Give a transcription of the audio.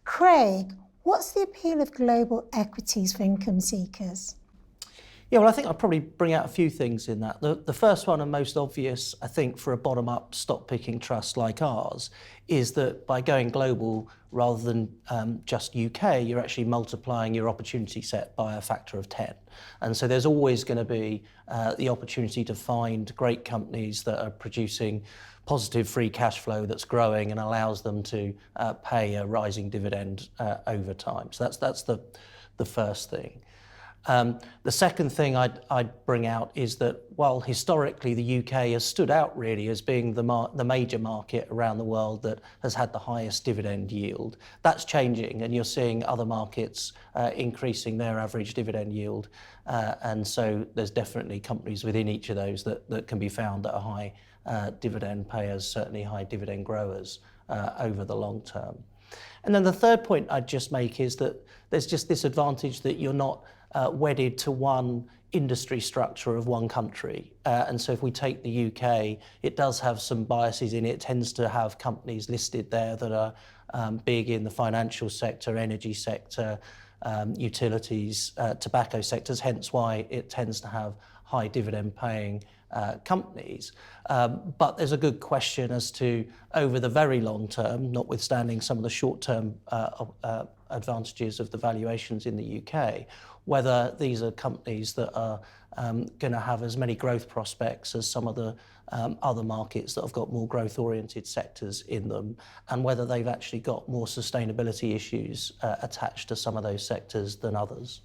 Craig, what's the appeal of global equities for income seekers? Yeah, well, I think I'll probably bring out a few things in that. The first one and most obvious, I think, for a bottom-up stock-picking trust like ours, is that by going global rather than just UK, you're actually multiplying your opportunity set by a factor of 10. And so there's always going to be the opportunity to find great companies that are producing positive free cash flow that's growing and allows them to pay a rising dividend over time. So that's the first thing. The second thing I'd bring out is that while historically the UK has stood out really as being the major market around the world that has had the highest dividend yield, that's changing, and you're seeing other markets increasing their average dividend yield. And so there's definitely companies within each of those that can be found that are high dividend payers, certainly high dividend growers over the long term. And then the third point I'd just make is that there's just this advantage that you're not wedded to one industry structure of one country. And so if we take the UK, it does have some biases in it. It tends to have companies listed there that are big in the financial sector, energy sector, utilities, tobacco sectors, hence why it tends to have high dividend paying companies. But there's a good question as to, over the very long term, notwithstanding some of the short term advantages of the valuations in the UK, whether these are companies that are going to have as many growth prospects as some of the other markets that have got more growth-oriented sectors in them, and whether they've actually got more sustainability issues attached to some of those sectors than others.